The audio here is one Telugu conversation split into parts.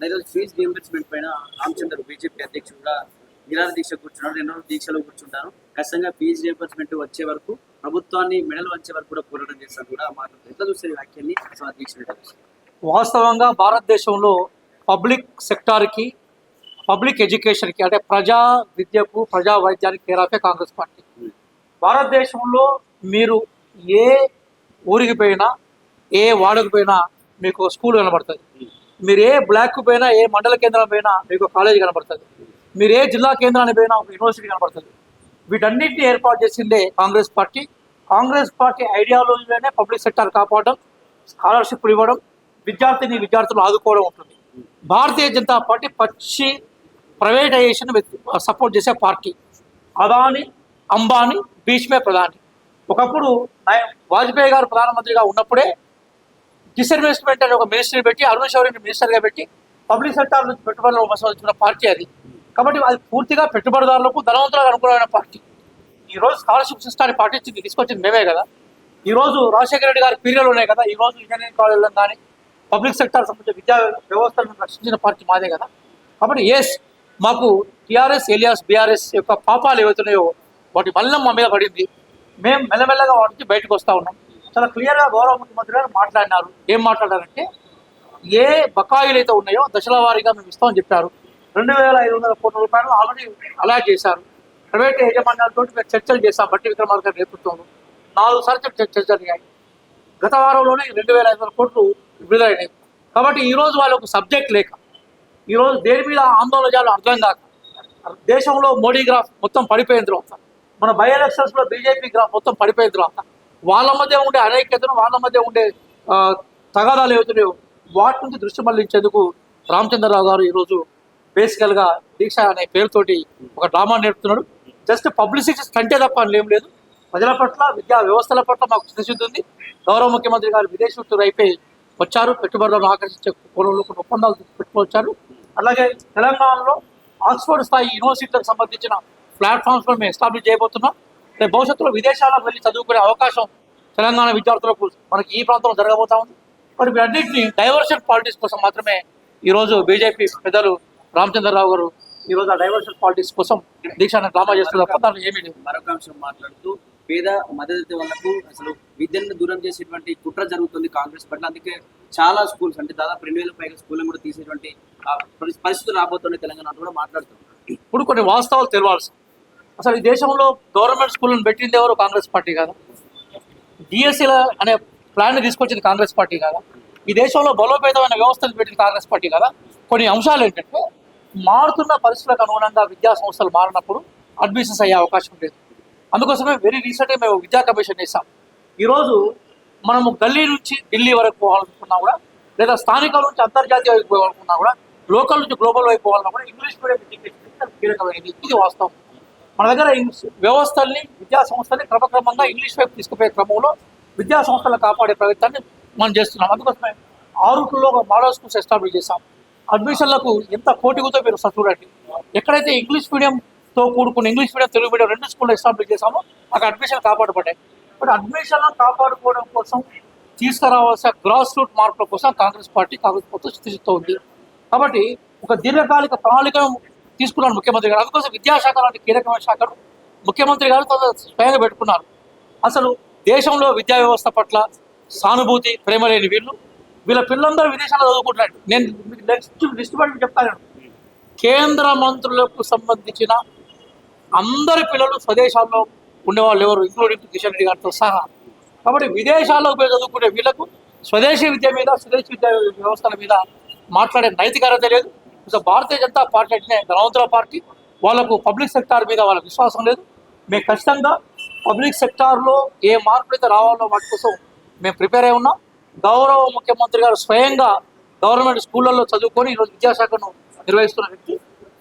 ఈరోజు ఫీజు రీయింబర్స్మెంట్ పైన రామచంద్ర బీజేపీ అధ్యక్షుడు కూడా నిరాహార దీక్ష కూర్చున్నాడు. 2 రోజులు దీక్షలో కూర్చుంటాను. ఖచ్చితంగా ఫీజు రీయింబర్స్మెంట్ వచ్చే వరకు ప్రభుత్వాన్ని మెడలు వచ్చే వరకు కూడా పోరాటం చేస్తాను కూడా మాట్లాడుతారు. ఎట్లా చూస్తే వ్యాఖ్యల్ని అసలు ఆ దీక్ష వాస్తవంగా భారతదేశంలో పబ్లిక్ సెక్టార్కి, పబ్లిక్ ఎడ్యుకేషన్కి అంటే ప్రజా విద్యకు, ప్రజా వైద్యానికి కేరాఫే కాంగ్రెస్ పార్టీ. భారతదేశంలో మీరు ఏ ఊరికి పోయినా, ఏ వాడకు పోయినా మీకు స్కూల్ కనబడుతుంది. మీరు ఏ బ్లాక్కు పోయినా, ఏ మండల కేంద్రం పోయినా మీకు కాలేజీ కనబడుతుంది. మీరు ఏ జిల్లా కేంద్రానికి పోయినా ఒక యూనివర్సిటీ కనబడుతుంది. వీటన్నిటిని ఏర్పాటు చేసిందే కాంగ్రెస్ పార్టీ. కాంగ్రెస్ పార్టీ ఐడియాలజీలోనే పబ్లిక్ సెక్టార్ కాపాడడం, స్కాలర్షిప్లు ఇవ్వడం, విద్యార్థులు ఆదుకోవడం ఉంటుంది. భారతీయ జనతా పార్టీ పచ్చి ప్రైవేటైజేషన్ సపోర్ట్ చేసే పార్టీ. అదాని, అంబానీ భీష్మే ప్రధాని. ఒకప్పుడు వాజ్పేయి గారు ప్రధానమంత్రిగా ఉన్నప్పుడే డిస్ఇన్వెస్ట్మెంట్ అనే ఒక మినిస్ట్రీ పెట్టి, అరుణ్ శౌరిని మినిస్టర్గా పెట్టి పబ్లిక్ సెక్టార్ నుంచి పెట్టుబడులు వసూలుతున్న పార్టీ అది. కాబట్టి అది పూర్తిగా పెట్టుబడిదారులకు, ధనవంతులకు అనుకూలమైన పార్టీ. ఈరోజు స్కాలర్షిప్ సిస్టాన్ని పాటించింది, తీసుకొచ్చింది మేమే కదా. ఈరోజు రాజశేఖర రెడ్డి గారి పీరియడ్లు ఉన్నాయి కదా. ఈరోజు ఇంజనీరింగ్ కాలేజీలను కానీ పబ్లిక్ సెక్టార్ సంబంధించిన విద్యా వ్యవస్థలను రక్షించిన పార్టీ మాదే కదా. కాబట్టి మాకు టీఆర్ఎస్ ఏలియాస్ బీఆర్ఎస్ యొక్క పాపాలు ఏవైతున్నాయో వాటి వల్ల మా మీద పడింది. మేము మెల్లమెల్లగా వాటి నుంచి బయటకు వస్తూ ఉన్నాం. చాలా క్లియర్గా గౌరవ ముఖ్యమంత్రి గారు మాట్లాడినారు. ఏం మాట్లాడారంటే, ఏ బకాయిలు అయితే ఉన్నాయో దశల వారీగా మేము ఇస్తామని చెప్పారు. 2,500 కోట్ల రూపాయలు ఆల్రెడీ అలాట్ చేశారు. ప్రైవేట్ యాజమాన్యాలతో మేము చర్చలు చేశాం. బట్టి విక్రమార్క గారి నేతృత్వంలో 4 సార్లు చర్చలు జరిగాయి. గత వారంలోనే 2,500 కోట్లు విడుదలైనాయి. కాబట్టి ఈరోజు వాళ్ళకు సబ్జెక్ట్ లేక, ఈరోజు దేని మీద ఆందోళన చేయాలో అర్థం కాక, దేశంలో మోడీ గ్రాఫ్ మొత్తం పడిపోయిన తర్వాత, మన బై ఎలక్షన్స్లో బీజేపీ గ్రాఫ్ మొత్తం పడిపోయిన తర్వాత, వాళ్ళ మధ్య ఉండే అనైక్యతను, వాళ్ళ మధ్య ఉండే తగాదాలు ఏవైతున్నాయో వాటి నుంచి దృష్టి మళ్లించేందుకు రామచంద్రరావు గారు ఈరోజు బేసికల్గా దీక్ష అనే పేరుతోటి ఒక డ్రామా నేర్పుతున్నాడు. జస్ట్ పబ్లిసిటీ కంటే తప్ప ఏం లేదు. ప్రజల పట్ల, విద్యా వ్యవస్థల పట్ల మాకు చిత్తశుద్ధి ఉంది. గౌరవ ముఖ్యమంత్రి గారు విదేశీ టూర్ అయిపోయి వచ్చారు. పెట్టుబడులను ఆకర్షించే కోణంలో కొన్ని ఒప్పందాలు పెట్టుకొచ్చారు. అలాగే తెలంగాణలో ఆక్స్ఫర్డ్ స్థాయి యూనివర్సిటీలకు సంబంధించిన ప్లాట్ఫామ్స్లో మేము ఎస్టాబ్లిష్ చేయబోతున్నాం. రేపు భవిష్యత్తులో విదేశాలకు వెళ్ళి చదువుకునే అవకాశం తెలంగాణ విద్యార్థులకు మనకి ఈ ప్రాంతంలో జరగబోతా ఉంది. మరి వీటన్నింటినీ డైవర్షన్ పాలిటిక్స్ కోసం మాత్రమే ఈరోజు బీజేపీ పెద్దలు రామచంద్రరావు గారు ఈరోజు ఆ డైవర్షన్ పాలిటిక్స్ కోసం దీక్షను డ్రామా చేస్తున్నారు. ఏమీ లేదు. మరొక అంశం మాట్లాడుతూ, పేద మద్దతు వాళ్ళకు అసలు విద్యను దూరం చేసేటువంటి కుట్ర జరుగుతుంది కాంగ్రెస్ పట్ల. అందుకే చాలా స్కూల్స్ అంటే దాదాపు 2,000 పైగా స్కూళ్ళను కూడా తీసేటువంటి పరిస్థితులు రాబోతున్నాయి తెలంగాణ కూడా మాట్లాడుతున్నారు. ఇప్పుడు కొన్ని వాస్తవాలు తెలవాల్సి, అసలు ఈ దేశంలో గవర్నమెంట్ స్కూళ్ళను పెట్టింది ఎవరు? కాంగ్రెస్ పార్టీ కాదా? డిఎస్సీల అనే ప్లాన్ని తీసుకొచ్చింది కాంగ్రెస్ పార్టీ కాదా? ఈ దేశంలో బలోపేతమైన వ్యవస్థలు పెట్టింది కాంగ్రెస్ పార్టీ కాదా? కొన్ని అంశాలు ఏంటంటే, మారుతున్న పరిస్థితులకు అనుగుణంగా విద్యా సంస్థలు మారినప్పుడు అడ్మిషన్స్ అయ్యే అవకాశం లేదు. అందుకోసమే వెరీ రీసెంట్గా మేము విద్యా కమిషన్ చేసాం. ఈరోజు మనము గల్లీ నుంచి ఢిల్లీ వరకు పోవాలనుకున్నా కూడా, లేదా స్థానికల నుంచి అంతర్జాతీయ వైపు పోవాలనుకున్నా కూడా, లోకల్ నుంచి గ్లోబల్ వైపు పోవాలన్నా కూడా ఇంగ్లీష్ మీడియం ఎడ్యుకేషన్ కీలకమైనది. ఇది వాస్తవం. మన దగ్గర వ్యవస్థల్ని, విద్యా సంస్థల్ని క్రమక్రమంగా ఇంగ్లీష్ వైపు తీసుకుపోయే క్రమంలో విద్యా సంస్థలను కాపాడే ప్రయత్నాన్ని మనం చేస్తున్నాం. అందుకోసమే 6 మోడల్ స్కూల్స్ ఎస్టాబ్లిష్ చేశాం. అడ్మిషన్లకు ఎంత పోటీగుతో మీరు చూడండి. ఎక్కడైతే ఇంగ్లీష్ మీడియంతో కూడుకున్న ఇంగ్లీష్ మీడియం, తెలుగు మీడియం 2 స్కూళ్ళు ఎస్టాబ్లిష్ చేశామో అక్కడ అడ్మిషన్ కాపాడబడ్డాయి. బట్ అడ్మిషన్లను కాపాడుకోవడం కోసం తీసుకురావాల్సిన గ్రాస్ రూట్ మార్పుల కోసం కాంగ్రెస్ ప్రభుత్వం స్థితితో ఉంది. కాబట్టి ఒక దీర్ఘకాలిక ప్రణాళికను తీసుకున్నారు ముఖ్యమంత్రి గారు. అందుకోసం విద్యాశాఖ లాంటి కీలకమైన శాఖను ముఖ్యమంత్రి గారు స్వయంగా పెట్టుకున్నారు. అసలు దేశంలో విద్యా వ్యవస్థ పట్ల సానుభూతి, ప్రేమ లేని వీళ్ళ పిల్లలందరూ విదేశాల్లో చదువుకుంటున్నారు. నేను లిస్ట్ బట్టి చెప్తాను. కేంద్ర మంత్రులకు సంబంధించిన అందరి పిల్లలు స్వదేశాల్లో ఉండేవాళ్ళు ఎవరు, ఇంక్లూడింగ్ కిషన్ రెడ్డి గారితో సహా. కాబట్టి విదేశాల్లో పోయి చదువుకునే వీళ్ళకు స్వదేశీ విద్య మీద, స్వదేశీ విద్యా వ్యవస్థల మీద మాట్లాడే నైతికత లేదు. భారతీయ జనతా పార్టీ అంటే ధనవంతుల పార్టీ. వాళ్ళకు పబ్లిక్ సెక్టార్ మీద వాళ్ళకు విశ్వాసం లేదు. మేము ఖచ్చితంగా పబ్లిక్ సెక్టార్లో ఏ మార్పులు అయితే రావాలో వాటి కోసం మేము ప్రిపేర్ అయి ఉన్నాం. గౌరవ ముఖ్యమంత్రి గారు స్వయంగా గవర్నమెంట్ స్కూళ్ళల్లో చదువుకొని ఈరోజు విద్యాశాఖను నిర్వహిస్తున్న వ్యక్తి.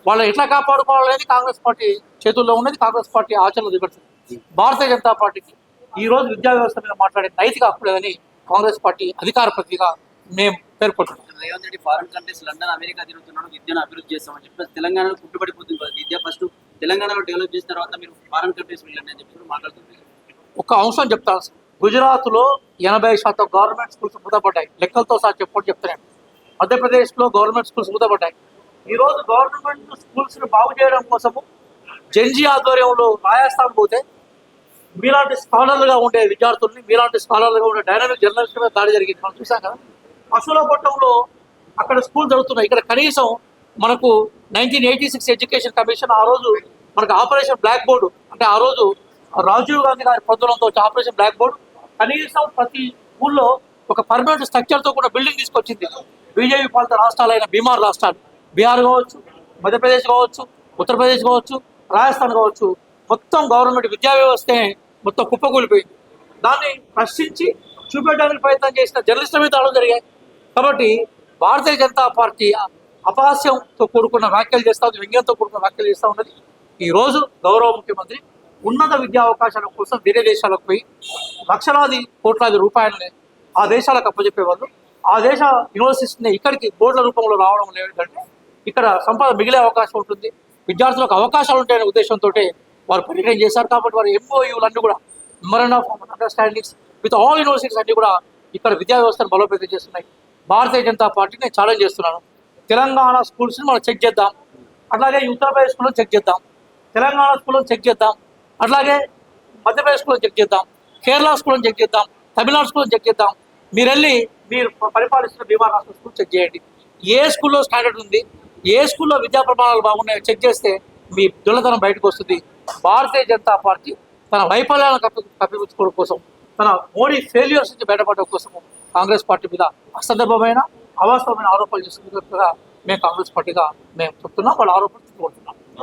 వాళ్ళు ఎట్లా కాపాడుకోవాలనేది కాంగ్రెస్ పార్టీ చేతుల్లో ఉన్నది, కాంగ్రెస్ పార్టీ ఆచరణలో దిగడుతుంది. భారతీయ జనతా పార్టీకి ఈరోజు విద్యా వ్యవస్థ మీద మాట్లాడే నైతిక హక్కు లేదని కాంగ్రెస్ పార్టీ అధికార ప్రతిగా మేము పేర్కొంటున్నాం. Revanth Reddy foreign countries, London, America తిరుగుతున్నాడు, విద్యను అభివృద్ధి చేస్తామని చెప్పి తెలంగాణలో కుట్టుబడిపోతుంది కదా విద్య. ఫస్ట్ తెలంగాణలో డెవలప్ చేసిన తర్వాత మీరు ఫారిన్ కంట్రీస్ వెళ్ళండి అని చెప్పి మాట్లాడుతుంది. ఒక అంశం చెప్తాను. గుజరాత్లో 80% గవర్నమెంట్ స్కూల్స్ మూతపడ్డాయి. లెక్కలతో సహా చెప్పుకుంటూ చెప్తున్నాను. మధ్యప్రదేశ్లో గవర్నమెంట్ స్కూల్స్ మూతపడ్డాయి. ఈరోజు గవర్నమెంట్ స్కూల్స్ని బాగు చేయడం కోసము జెన్జీ ఆధ్వర్యంలో రాజస్థాన్ పోతే మీలాంటి స్కాలర్లుగా ఉండే విద్యార్థుల్ని, మీలాంటి స్కాలర్లుగా ఉండే డైనమిక్ జర్నలిస్ట్ మీద దాడి జరిగింది. మనం చూసాం కదా. పశువుల పొట్టంలో అక్కడ స్కూల్ జరుగుతున్నాయి. ఇక్కడ కనీసం మనకు 1986 ఎడ్యుకేషన్ కమిషన్ ఆ రోజు మనకు ఆపరేషన్ బ్లాక్ బోర్డు, అంటే ఆ రోజు రాజీవ్ గాంధీ గారి ప్రొద్దునంతో వచ్చి ఆపరేషన్ బ్లాక్ బోర్డు కనీసం ప్రతి స్కూల్లో ఒక పర్మనెంట్ స్ట్రక్చర్తో కూడా బిల్డింగ్ తీసుకొచ్చింది. బీజేపీ పాలిత రాష్ట్రాలైన బీమార్ రాష్ట్రాలు, బీహార్ కావచ్చు, మధ్యప్రదేశ్ కావచ్చు, ఉత్తరప్రదేశ్ కావచ్చు, రాజస్థాన్ కావచ్చు, మొత్తం గవర్నమెంట్ విద్యా వ్యవస్థే మొత్తం కుప్పకూలిపోయింది. దాన్ని ప్రశ్నించి చూపెట్టడానికి ప్రయత్నం చేసిన జర్నలిస్టుల మీద దాడులు జరిగాయి. కాబట్టి భారతీయ జనతా పార్టీ అపహాస్యంతో కూడుకున్న వ్యాఖ్యలు చేస్తూ ఉంది, వ్యంగ్యంతో కూడుకున్న వ్యాఖ్యలు చేస్తూ ఉన్నది. ఈరోజు గౌరవ ముఖ్యమంత్రి ఉన్నత విద్యా అవకాశాల కోసం వేరే దేశాలకు పోయి లక్షలాది కోట్లాది రూపాయలని ఆ దేశాలకు అప్పచెప్పేవాళ్ళు. ఆ దేశ యూనివర్సిటీని ఇక్కడికి బోర్డుల రూపంలో రావడం లేదంటే ఇక్కడ సంపద మిగిలే అవకాశం ఉంటుంది, విద్యార్థులకు అవకాశాలు ఉంటాయనే ఉద్దేశంతో వారు పర్యటన చేశారు. కాబట్టి వారి ఎంఓయూలన్నీ కూడా memorandum of understandings with all universities అన్ని కూడా ఇక్కడ విద్యా వ్యవస్థను బలోపేతం చేస్తున్నాయి. భారతీయ జనతా పార్టీని నేను ఛాలెంజ్ చేస్తున్నాను. తెలంగాణ స్కూల్స్ని మనం చెక్ చేద్దాం, అట్లాగే ఉత్తరప్రదేశ్ స్కూల్లో చెక్ చేద్దాం, తెలంగాణ స్కూల్లో చెక్ చేద్దాం, అట్లాగే మధ్యప్రదేశ్ స్కూల్లో చెక్ చేద్దాం, కేరళ స్కూల్లో చెక్ చేద్దాం, తమిళనాడు స్కూల్లో చెక్ చేద్దాం. మీరు వెళ్ళి మీరు పరిపాలిస్తున్న బీమార్ రాష్ట్ర స్కూల్ చెక్ చేయండి. ఏ స్కూల్లో స్టాండర్డ్ ఉంది, ఏ స్కూల్లో విద్యా ప్రమాణాలు బాగున్నాయో చెక్ చేస్తే మీ దొల్లతనం బయటకు వస్తుంది. భారతీయ జనతా పార్టీ తన వైఫల్యాలను కప్పిపుచ్చుకోవడం కోసం, తన మోడీ ఫెయిల్యూర్స్ నుంచి బయటపడడం కోసం కాంగ్రెస్ పార్టీ మీద అసందర్భమైన అవాస్తవమైన ఆరోపణలు చేస్తున్నట్టుగా మేము కాంగ్రెస్ పార్టీగా మేము చెప్తున్నాం. వాళ్ళ ఆరోపణలు కోరుతున్నాం.